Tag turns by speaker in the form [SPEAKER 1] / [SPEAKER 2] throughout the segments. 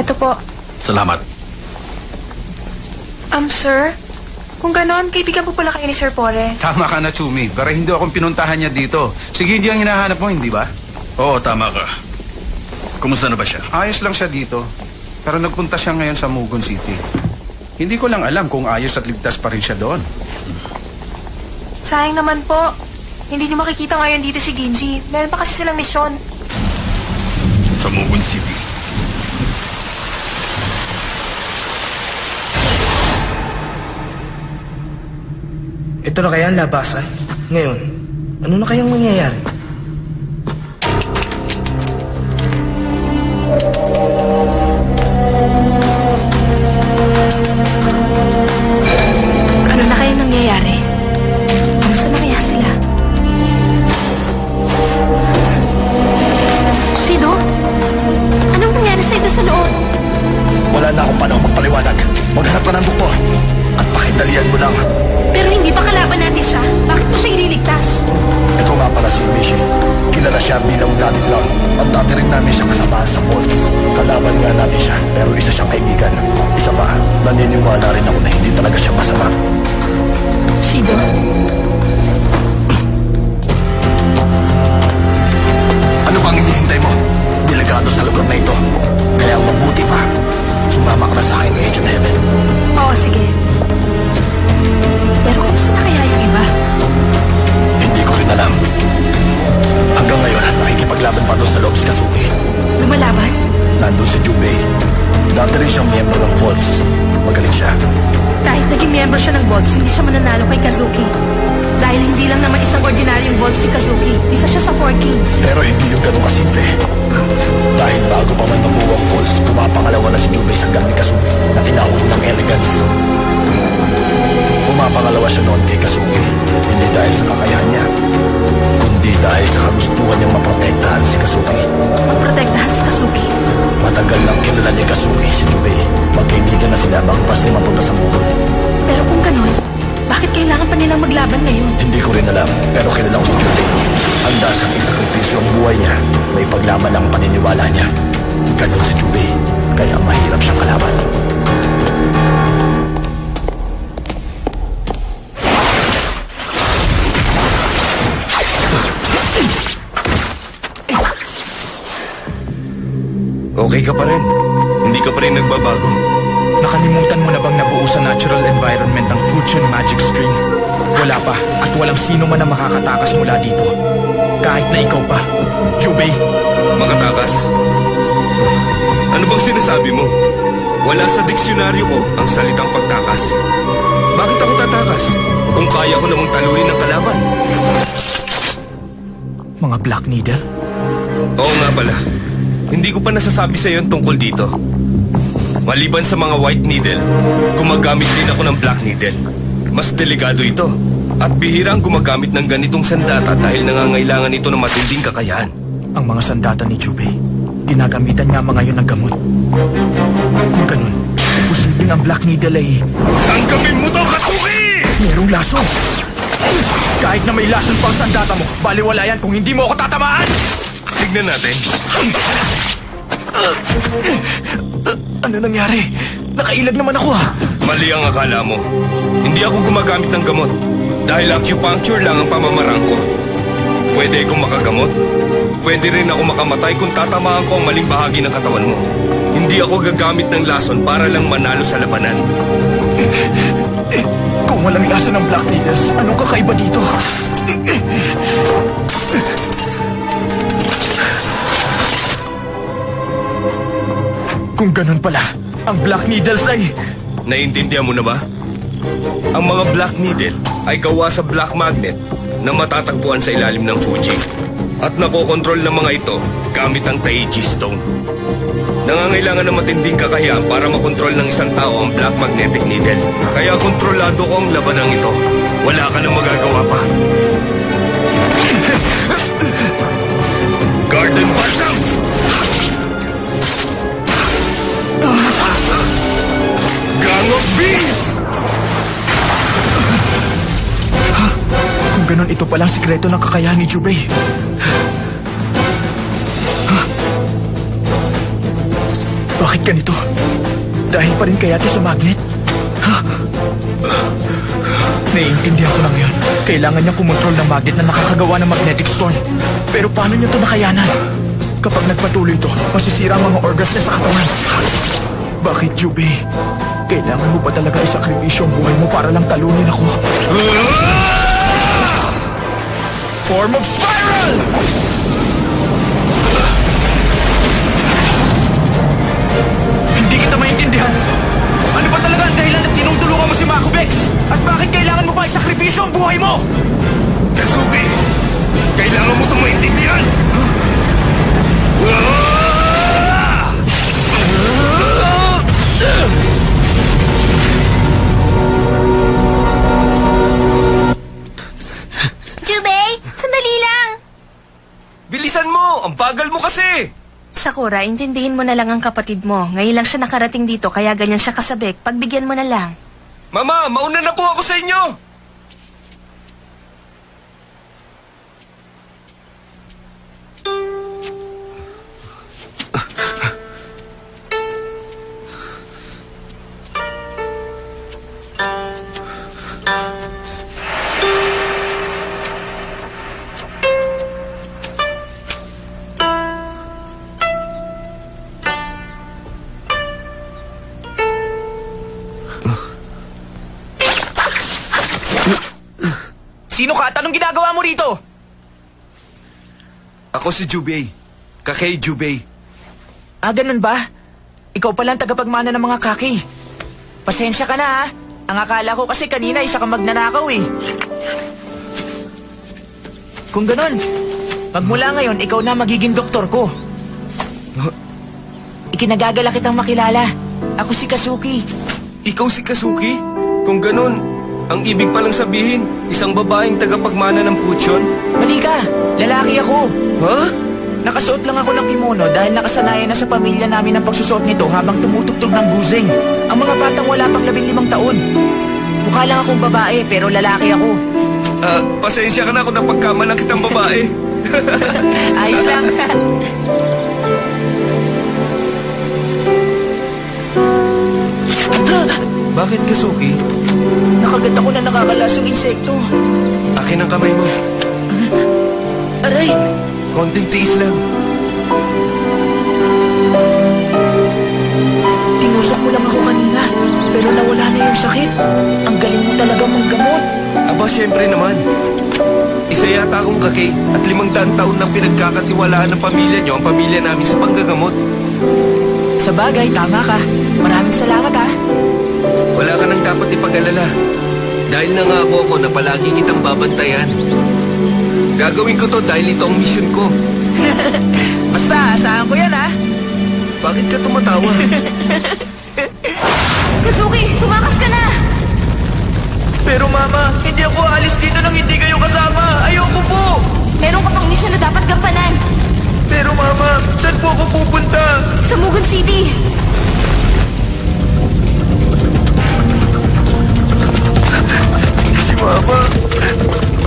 [SPEAKER 1] Eto po.
[SPEAKER 2] Salamat.
[SPEAKER 1] Sir, kung ganon, kaibigan po pala kayo ni Sir Pore.
[SPEAKER 3] Tama ka na, Chumi. Pero hindi akong pinuntahan niya dito. Sige, hindi ang hinahanap mo, hindi ba?
[SPEAKER 2] Oo, tama ka. Kumusta na ba siya?
[SPEAKER 3] Ayos lang siya dito. Pero nagpunta siya ngayon sa Mugon City. Hindi ko lang alam kung ayos at ligtas pa rin siya doon.
[SPEAKER 1] Sayang naman po. Hindi niyo makikita ngayon dito si Ginji. Meron pa kasi silang misyon.
[SPEAKER 2] Sa Mugon City.
[SPEAKER 4] Ito na kaya ang labasan? Ngayon, ano na kayang mangyayari?
[SPEAKER 1] Ano na kaya nangyayari? Kamusta na kaya sila? Shido? Anong nangyari sa'yo sa loob?
[SPEAKER 5] Wala na akong panahon magpaliwanag. Maghanap ka ng doktor. At pakidalian mo lang.
[SPEAKER 1] Pero hindi pa kalaban natin siya. Bakit mo siya ililigtas?
[SPEAKER 5] Ito nga pala si Mishi. Kilala siya bilang Bloody Blood. At dati rin namin siya kasama sa Vaults. Kalaban nga natin siya, pero isa siyang kaibigan. Isa pa, naniniwala rin ako na hindi talaga siya masama.
[SPEAKER 1] Shido?
[SPEAKER 5] Ano bang hinihintay mo? Delikado sa lugar na ito. Kaya mabuti pa. Sumama ka na sa akin, Agent Heaven.
[SPEAKER 1] Oo, sige. Pero kumusta na kaya yung iba?
[SPEAKER 5] Hindi ko rin alam. Hanggang ngayon, nakikipaglaban pa doon sa loob si Kazuki.
[SPEAKER 1] Lumalaban?
[SPEAKER 5] Nandun si Jubei. Dati rin siyang miyembro ng Vaults. Magaling siya.
[SPEAKER 1] Kahit naging miyembro siya ng Vaults, hindi siya mananalo kay Kazuki. Dahil hindi lang naman isang ordinaryong Vaults si Kazuki. Isa siya sa Four Kings.
[SPEAKER 5] Pero hindi yung ganun kasimple. Dahil bago pa man mabuo ang Vaults, pumapangalawa na si Jubei sa gang ni Kazuki na tinawag ng Elegance. Pumapangalawa siya noon kay Kazuki, hindi dahil sa kakayahan niya, kundi dahil sa kagustuhan niyang maprotektahan si Kazuki.
[SPEAKER 1] Magprotektahan si Kazuki?
[SPEAKER 5] Matagal nang kilala ni Kazuki si Jubei. Magkaibigan na sila bago pa sila mapunta sa Mugon.
[SPEAKER 1] Pero kung ganon, bakit kailangan pa nilang maglaban ngayon?
[SPEAKER 5] Hindi ko rin alam, pero kilala ko si Jubei. Handa siyang isakripisyo ang buhay niya. May paglaban ang paniniwala niya. Ganon si Jubei, kaya mahirap siyang kalaban.
[SPEAKER 6] Okay ka pa rin. Hindi ka pa rin nagbabago.
[SPEAKER 4] Nakalimutan mo na bang nabuo sa natural environment ng Fuchun Magic Stream? Wala pa at walang sino man ang makakatakas mula dito. Kahit na ikaw pa, Jubei.
[SPEAKER 6] Makatakas? Ano bang sinasabi mo? Wala sa diksyonaryo ko ang salitang pagtakas. Bakit ako tatakas? Kung kaya ko namang talunin ang kalaban.
[SPEAKER 4] Mga Black Needle?
[SPEAKER 6] Oo nga pala. Hindi ko pa nasasabi sa iyo tungkol dito. Maliban sa mga White Needle, gumagamit din ako ng Black Needle. Mas delikado ito. At bihira ang gumagamit ng ganitong sandata dahil nangangailangan ito ng matinding kakayahan.
[SPEAKER 4] Ang mga sandata ni Jubei, ginagamitan nga mga yun ng gamot. Kung ganun, posibleng ang Black Needle ay...
[SPEAKER 6] Tanggapin mo to, Kazuki!
[SPEAKER 4] Merong lason! Kahit na may lason pang sandata mo, baliwala yan kung hindi mo ako tatamaan!
[SPEAKER 6] Tignan natin.
[SPEAKER 4] Ano nangyari? Nakailag naman ako ha.
[SPEAKER 6] Mali ang akala mo. Hindi ako gumagamit ng gamot. Dahil acupuncture lang ang pamamaraan ko. Pwede akong makagamot. Pwede rin ako makamatay kung tatamaan ko ang maling bahagi ng katawan mo. Hindi ako gagamit ng lason para lang manalo sa labanan.
[SPEAKER 4] Kung walang lason ng Black Needles, anong kakaiba dito? Kung ganun pala, ang Black Needles ay...
[SPEAKER 6] Naiintindihan mo na ba? Ang mga Black Needle ay gawa sa Black Magnet na matatagpuan sa ilalim ng Fuji. At nakokontrol ng mga ito gamit ang Taiji Stone. Nangangailangan ng matinding kakayahan para makontrol ng isang tao ang Black Magnetic Needle. Kaya kontrolado ko ang labanang ito. Wala ka nang magagawa pa. Garden Balsam! Gang of Bees!
[SPEAKER 4] Kung ganun, ito palang sikreto ng kakayahan ni Jubei. Bakit ganito? Dahil pa rin kaya ito sa magnet? Naiintindihan ko na ngayon. Kailangan niyang kumontrol ng magnet na nakakagawa ng magnetic storm. Pero paano niya ito nakayanan? Kapag nagpatuloy ito, masisira ang mga organs niya sa katawan. Bakit, Jubei? Kailangan mo ba talaga isakripisyo ang buhay mo para lang talunin ako? Form of spiral! Hindi kita maintindihan. Ano ba talaga ang dahilan na tinutulungan mo si Makubex? At bakit kailangan mo ba isakripisyo ang buhay mo?
[SPEAKER 6] Kazuki! Kailangan mo itong maintindihan!
[SPEAKER 1] Jubei, sandali lang!
[SPEAKER 6] Bilisan mo! Ang bagal mo kasi!
[SPEAKER 1] Sakura, intindihin mo na lang ang kapatid mo. Ngayon lang siya nakarating dito, kaya ganyan siya kasabik. Pagbigyan mo na lang.
[SPEAKER 6] Mama, mauna na po ako sa inyo!
[SPEAKER 4] Sino ka at anong ginagawa mo rito?
[SPEAKER 6] Ako si Jubei. Kakei Jubei.
[SPEAKER 4] Ah, ganun ba? Ikaw pala ang tagapagmana ng mga kaki. Pasensya ka na ha. Ang akala ko kasi kanina isa ka magnanakaw eh. Kung ganun, magmula ngayon ikaw na magiging doktor ko. Ikinagagala kitang makilala. Ako si Kazuki.
[SPEAKER 6] Ikaw si Kazuki? Kung ganun, ang ibig palang sabihin, isang babaeng tagapagmana ng Fuchon?
[SPEAKER 4] Mali ka, lalaki ako.
[SPEAKER 6] Ha?
[SPEAKER 4] Nakasuot lang ako ng kimono dahil nakasanayan na sa pamilya namin ang pagsusuot nito habang tumutugtog ng guzeng. Ang mga batang wala pang 15 taon. Mukha lang akong babae pero lalaki ako.
[SPEAKER 6] Pasensya ka na kung napagkamalang kitang babae.
[SPEAKER 4] Ayos lang.
[SPEAKER 6] Bakit, Kazuki?
[SPEAKER 4] Nakagat ako na nakakalasong insekto.
[SPEAKER 6] Akin ang kamay mo.
[SPEAKER 4] Aray!
[SPEAKER 6] Konting tiis lang.
[SPEAKER 4] Tinusok mo lang ako kanina, pero nawala na yung sakit. Ang galing mo talaga manggamot.
[SPEAKER 6] Aba, syempre naman. Isa yata akong kaki at 500 taon nang pinagkakatiwalaan ng pamilya niyo ang pamilya namin sa panggagamot.
[SPEAKER 4] Sa bagay, tama ka. Maraming salamat ha.
[SPEAKER 6] Wala ka nang dapat ipag-alala. Dahil nangako ako na palagi kitang babantayan. Gagawin ko to dahil ito ang mission ko.
[SPEAKER 4] Basta, asahan ko yan ha.
[SPEAKER 6] Bakit ka tumatawa?
[SPEAKER 1] Kazuki, tumakas ka na!
[SPEAKER 4] Pero mama, hindi ako aalis dito nang hindi kayo kasama. Ayoko po!
[SPEAKER 1] Meron ka pang misyon na dapat gampanan.
[SPEAKER 4] Pero mama, saan po ako pupunta?
[SPEAKER 1] Sa Mugen City.
[SPEAKER 6] Si Mama.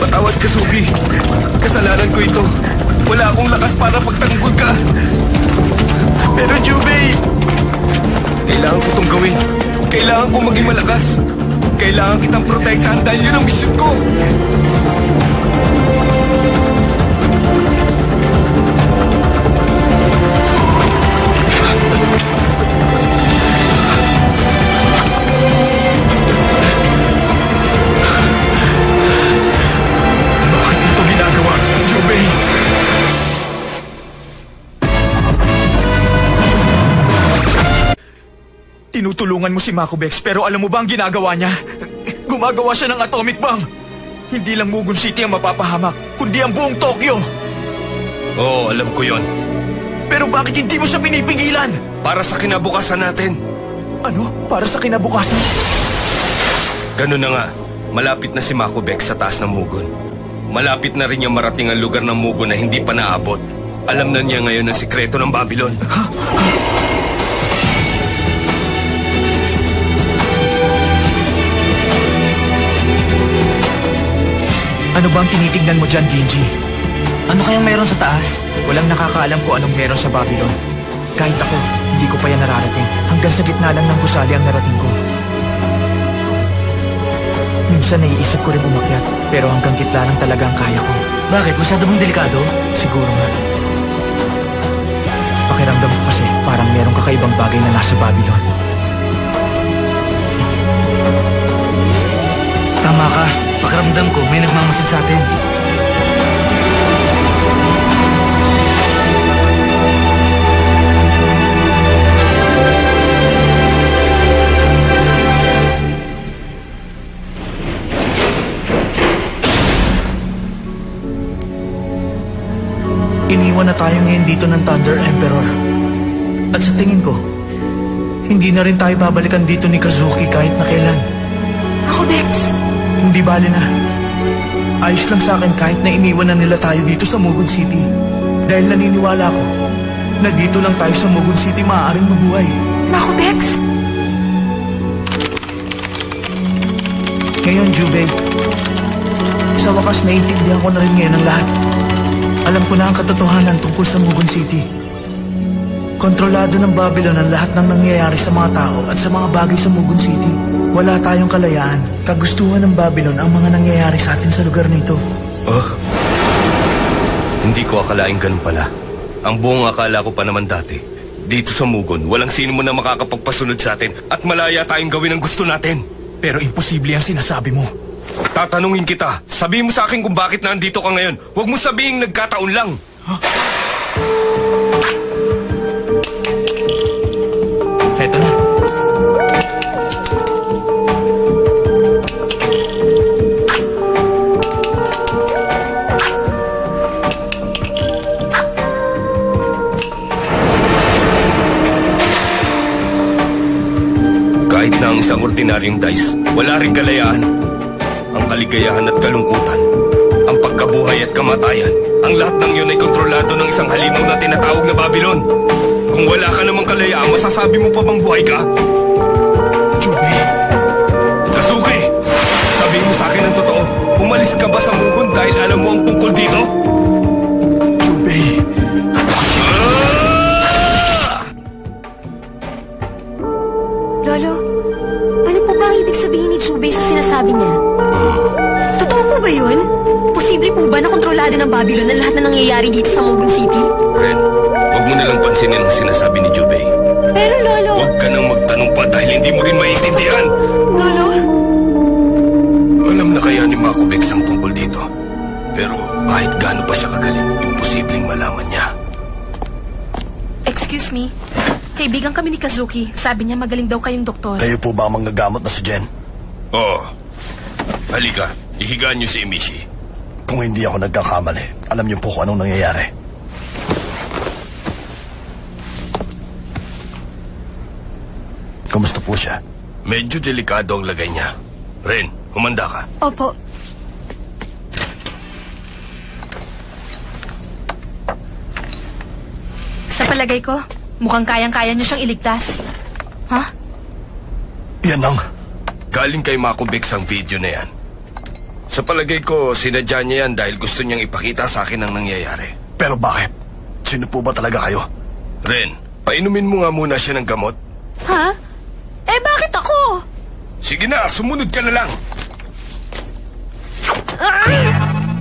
[SPEAKER 6] Patawad, Kazuki. Kasalanan ko ito. Wala akong lakas para pagtanggol ka. Pero Jubei, kailangan ko itong gawin. Kailangan ko maging malakas. Kailangan kitang protektahan dahil yun ang mission ko. Bakit ito ginagawa, Jubei?
[SPEAKER 4] Tinutulungan mo si Makubex pero alam mo ba ang ginagawa niya? Gumagawa siya ng atomic bomb. Hindi lang Mugen City ang mapapahamak, kundi ang buong Tokyo.
[SPEAKER 6] Oo, alam ko yon.
[SPEAKER 4] Pero bakit hindi mo siya pinipigilan?
[SPEAKER 6] Para sa kinabukasan natin.
[SPEAKER 4] Ano? Para sa kinabukasan?
[SPEAKER 6] Ganun na nga. Malapit na si Makubex sa taas ng Mugen. Malapit na rin niya marating ang lugar ng Mugen na hindi pa naabot. Alam na niya ngayon ang sikreto ng Babylon.
[SPEAKER 4] Ano ba ang tinitignan mo dyan, Genji? Ano kayang meron sa taas? Walang nakakaalam kung anong meron sa Babylon. Kahit ako, Hindi ko pa yan nararating. Hanggang sa gitna lang ng gusali ang narating ko. Minsan naiisip ko rin umakyat, pero hanggang gitna lang talaga ang kaya ko.
[SPEAKER 7] Bakit? Masyado mong delikado?
[SPEAKER 4] Siguro nga. Pakiramdam ko kasi parang merong kakaibang bagay na nasa Babylon.
[SPEAKER 7] Tama ka. Pakiramdam ko, may nagmamasid sa atin.
[SPEAKER 4] Iniwan na tayo ngayon dito ng Thunder Emperor. At sa tingin ko, hindi na rin tayo babalikan dito ni Kazuki kahit na kailan.
[SPEAKER 1] Ako, Bex.
[SPEAKER 4] Hindi bale na. Ayos lang sa akin kahit na iniwan na nila tayo dito sa Mugon City. Dahil naniniwala ko na dito lang tayo sa Mugon City maaaring mabuhay.
[SPEAKER 1] Ako, Bex.
[SPEAKER 4] Ngayon, Jubei, sa wakas naiintindihan ko na rin ngayon ang lahat. Alam ko na ang katotohanan tungkol sa Mugon City. Kontrolado ng Babylon ang lahat ng nangyayari sa mga tao at sa mga bagay sa Mugon City. Wala tayong kalayaan. Kagustuhan ng Babylon ang mga nangyayari sa atin sa lugar nito.
[SPEAKER 6] Oh? Hindi ko akalaing ganun pala. Ang buong akala ko pa naman dati, dito sa Mugon, walang sino mo na makakapagpasunod sa atin at malaya tayong gawin ang gusto natin.
[SPEAKER 4] Pero imposible ang sinasabi mo.
[SPEAKER 6] Tatanungin kita, sabihin mo sa akin kung bakit nandito ka ngayon. Huwag mo sabihin nagkataon lang.
[SPEAKER 4] Eto na.
[SPEAKER 6] Kahit na ang isang ordinaryong dice, wala ring kalayaan. Ang kaligayahan at kalungkutan, ang pagkabuhay at kamatayan, ang lahat ng yun ay kontrolado ng isang halimaw na tinatawag na Babylon. Kung wala ka namang kalayaan, masasabi mo pa bang buhay ka?
[SPEAKER 4] Jubei.
[SPEAKER 6] Kazuki! Sabihin mo sa akin ang totoo. Umalis ka ba sa Mugon dahil alam mo ang tungkol dito?
[SPEAKER 4] Jubei.
[SPEAKER 8] Lolo, ano po ba ang ibig sabihin ni Jubei sa sinasabi niya? Totoo po ba yun? Posible po ba na kontrolado ng Babylon ang lahat na nangyayari dito sa Mugon City?
[SPEAKER 6] Ren, huwag mo nalang pansinin ang sinasabi ni Jubei.
[SPEAKER 8] Pero Lolo...
[SPEAKER 6] Huwag ka nang magtanong pa dahil hindi mo rin maintindihan.
[SPEAKER 8] Lolo?
[SPEAKER 6] Alam na kaya ni Mako Bex ang tungkol dito. Pero kahit gaano pa siya kagaling, imposibleng malaman niya.
[SPEAKER 1] Excuse me. Kaibigan kami ni Kazuki. Sabi niya magaling daw kayong doktor.
[SPEAKER 5] Kayo po ba ang manggagamot na si Jen?
[SPEAKER 6] Oo. Halika, ihigaan niyo si Emishi.
[SPEAKER 5] Kung hindi ako nagkakamali, alam niyo po kung anong nangyayari. Kumusta po siya?
[SPEAKER 6] Medyo delikado ang lagay niya. Ren, humanda ka.
[SPEAKER 8] Opo.
[SPEAKER 1] Sa palagay ko, mukhang kayang-kaya niya siyang iligtas. Ha?
[SPEAKER 5] Yan ang...
[SPEAKER 6] Galing kay Mako Bex ang video na yan. Sa palagay ko, sinadya niya yan dahil gusto niyang ipakita sa akin ang nangyayari.
[SPEAKER 5] Pero bakit? Sino po ba talaga kayo?
[SPEAKER 6] Ren, painumin mo nga muna siya ng gamot.
[SPEAKER 8] Ha? Eh, bakit ako?
[SPEAKER 6] Sige na, sumunod ka na lang.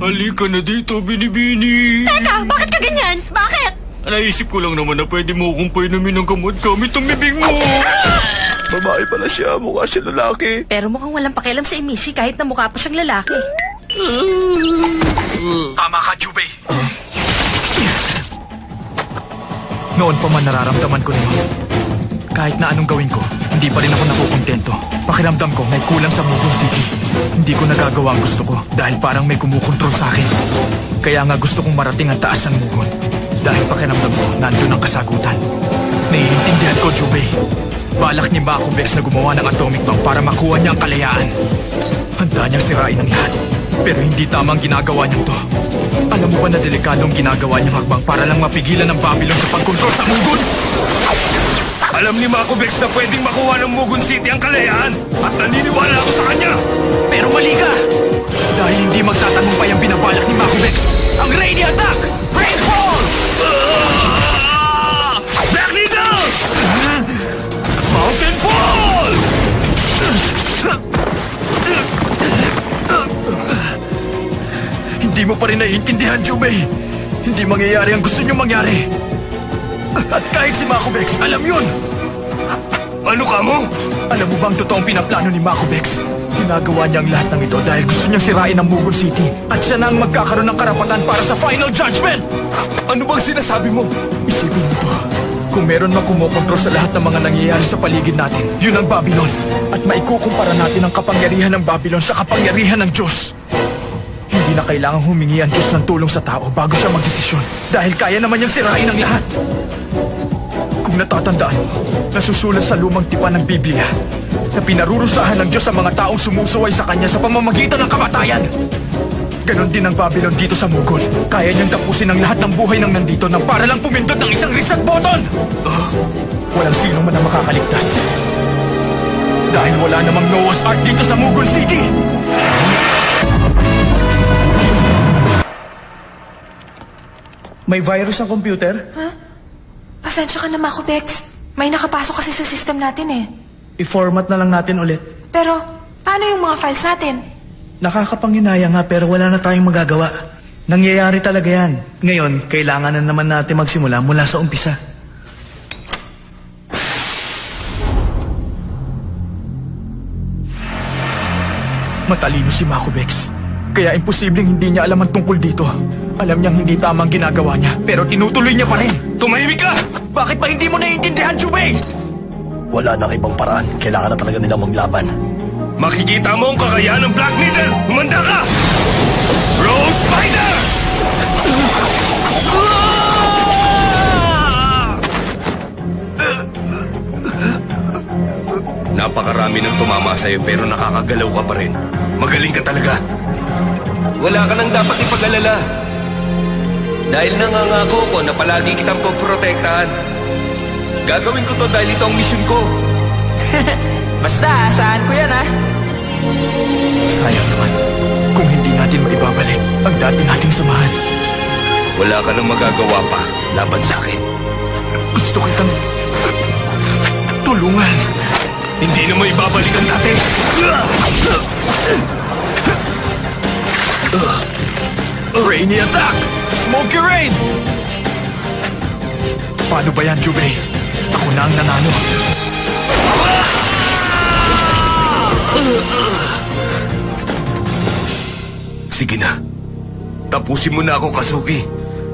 [SPEAKER 2] Halika na dito, Binibini.
[SPEAKER 8] Teka, bakit ka ganyan? Bakit?
[SPEAKER 2] Naisip ko lang naman na pwede mo akong painumin ng gamot gamit ang bibig mo.
[SPEAKER 5] Babae pala siya, mukha siya lalaki.
[SPEAKER 1] Pero mukhang walang pakialam si Emishi kahit na mukha pa siyang lalaki.
[SPEAKER 4] Tama ka, Jubei. Noon pa man nararamdaman ko na yun. Kahit na anong gawin ko, hindi pa rin ako nakukontento. Pakiramdam ko may kulang sa Mugon City. Hindi ko nagagawa ang gusto ko dahil parang may kumukontrol sa akin. Kaya nga gusto kong marating ang taas ng Mugon. Dahil pakiramdam ko, nandun ang kasagutan. Naiintindihan ko, Jubei. Balak ni Mako Bex na gumawa ng atomic bomb para makuha niya ang kalayaan. Handa niyang sirain ang lahat. Pero hindi tama ang ginagawa niyang to. Alam mo ba na delikado ang ginagawa niyang hakbang para lang mapigilan ng Babylon sa pagkontrol sa Mugon?
[SPEAKER 6] Alam ni Mako Bex na pwedeng makuha ng Mugon City ang kalayaan. At naniniwala ako sa kanya.
[SPEAKER 4] Pero mali ka! Dahil hindi magtatagumpay ang binabalak ni Mako Bex. Ang Rainy Attack! Rainfall!
[SPEAKER 6] Black Needle!
[SPEAKER 4] naiintindihan, Jubei. Hindi mangyayari ang gusto niyong mangyari. At kahit si Makobex, alam yun.
[SPEAKER 6] Ano ka mo?
[SPEAKER 4] Alam mo bang totoong pinaplano ni Makobex? Ginagawa niya ang lahat ng ito dahil gusto niyang sirain ang Mugon City. At siya na ang magkakaroon ng karapatan para sa final judgment.
[SPEAKER 6] Ano bang sinasabi mo?
[SPEAKER 4] Isipin mo to. Kung meron mang kumokontrol sa lahat ng mga nangyayari sa paligid natin, yun ang Babylon. At maikukumpara natin ang kapangyarihan ng Babylon sa kapangyarihan ng Diyos. Hindi na kailangang humingi ang Diyos ng tulong sa tao bago siya magdesisyon. Dahil kaya naman niyang sirain ang lahat. Kung natatandaan mo, nasusulat sa lumang tipan ng Biblia na pinarurusahan ng Diyos ang mga taong sumusuway sa Kanya sa pamamagitan ng kamatayan. Ganon din ang Babylon dito sa Mugon. Kaya niyang tapusin ang lahat ng buhay ng nandito nang para lang pumindot ng isang reset button! Walang sino man ang makakaligtas. Dahil wala namang Noah's Ark dito sa Mugon City!
[SPEAKER 9] May virus ang computer?
[SPEAKER 1] Ha? Pasensya ka na, Makobex. May nakapasok kasi sa system natin eh.
[SPEAKER 9] I-format na lang natin ulit.
[SPEAKER 1] Pero, paano yung mga files natin?
[SPEAKER 9] Nakakapanginaya nga pero wala na tayong magagawa. Nangyayari talaga yan. Ngayon, kailangan na naman natin magsimula mula sa umpisa.
[SPEAKER 4] Matalino si Makobex. Kaya imposibleng hindi niya alam ang tungkol dito. Alam niyang hindi tama ang ginagawa niya, pero tinutuloy niya pa rin.
[SPEAKER 6] Tumahimik ka!
[SPEAKER 4] Bakit ba hindi mo naiintindihan, Jubei?
[SPEAKER 5] Wala nang ibang paraan. Kailangan na talaga nilang maglaban.
[SPEAKER 6] Makikita mo ang kakayahan ng Black Needle! Humanda ka! Rose Spider! Napakarami nang tumama sa'yo pero nakakagalaw ka pa rin. Magaling ka talaga. Wala ka nang dapat ipag-alala. Dahil nangangako ko na palagi kitang poprotektahan. Gagawin ko to dahil ito ang misyon ko.
[SPEAKER 7] Basta, saan ko yan ha?
[SPEAKER 4] Sayang naman kung hindi natin maibabalik ang dati nating samahan.
[SPEAKER 6] Wala ka nang magagawa pa laban sa akin.
[SPEAKER 4] Gusto kitang tulungan.
[SPEAKER 6] Hindi na maibabalik ang dati.
[SPEAKER 4] Rainy attack! Smoky rain! Paano ba yan, Jubei? Ako na ang nanalo.
[SPEAKER 6] Sige na. Tapusin mo na ako, Kazuki.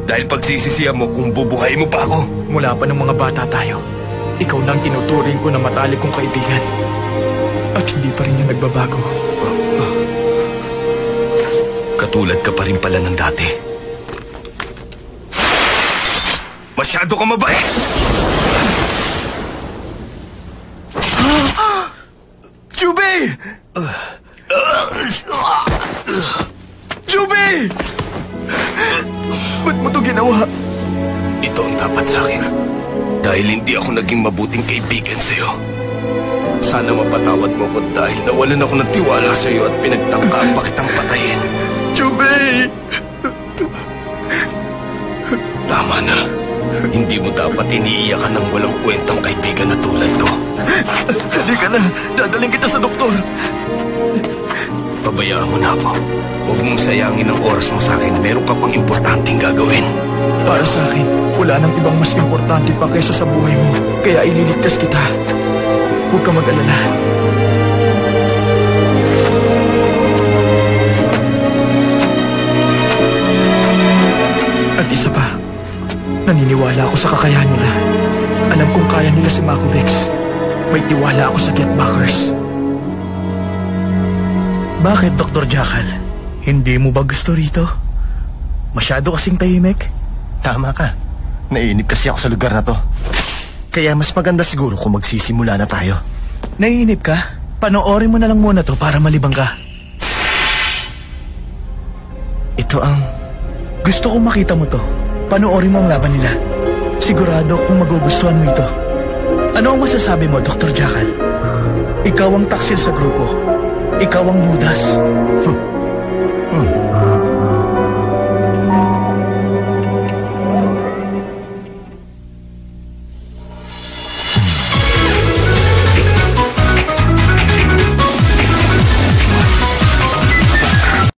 [SPEAKER 6] Dahil pagsisisihan mo kung bubuhay mo pa ako.
[SPEAKER 4] Mula pa ng mga bata tayo, ikaw na ang tinuturing ko na matalik kong kaibigan. At hindi pa rin yan nagbabago.
[SPEAKER 6] Katulad ka pa rin pala ng dati. Masyado ka mabait!
[SPEAKER 4] Jubei! Jubei! Ba't mo ito ginawa?
[SPEAKER 6] Ito ang dapat sa akin. Dahil hindi ako naging mabuting kaibigan sa'yo. Sana mapatawad mo ko dahil nawalan ako ng tiwala sa'yo at pinagtangka pa kitang patayin.
[SPEAKER 4] Jubei!
[SPEAKER 6] Tama na. Hindi mo dapat iniiyakan ng walang kwentang kaibigan na tulad ko.
[SPEAKER 4] Halika na. Dadaling kita sa doktor.
[SPEAKER 6] Pabayaan mo na ako. Huwag mong sayangin ang oras mo sa akin. Meron ka pang importanteng gagawin.
[SPEAKER 4] Para sa akin, wala nang ibang mas importante pa kaysa sa buhay mo. Kaya ililigtas kita. Huwag ka mag-alala. At isa pa, naniniwala ako sa kakayahan nila. Alam kong kaya nila si Makobex. May tiwala ako sa Getbackers.
[SPEAKER 9] Bakit, Dr. Jackal? Hindi mo ba gusto rito? Masyado kasing tahimik?
[SPEAKER 5] Tama ka. Naiinip kasi ako sa lugar na to. Kaya mas maganda siguro kung magsisimula na tayo.
[SPEAKER 9] Naiinip ka? Panoorin mo na lang muna to para malibang ka.
[SPEAKER 5] Ito ang...
[SPEAKER 9] Gusto kong makita mo to. Panoorin mo ang laban nila. Sigurado kung magugustuhan mo ito. Ano ang masasabi mo, Dr. Jackal? Ikaw ang taksil sa grupo. Ikaw ang Judas.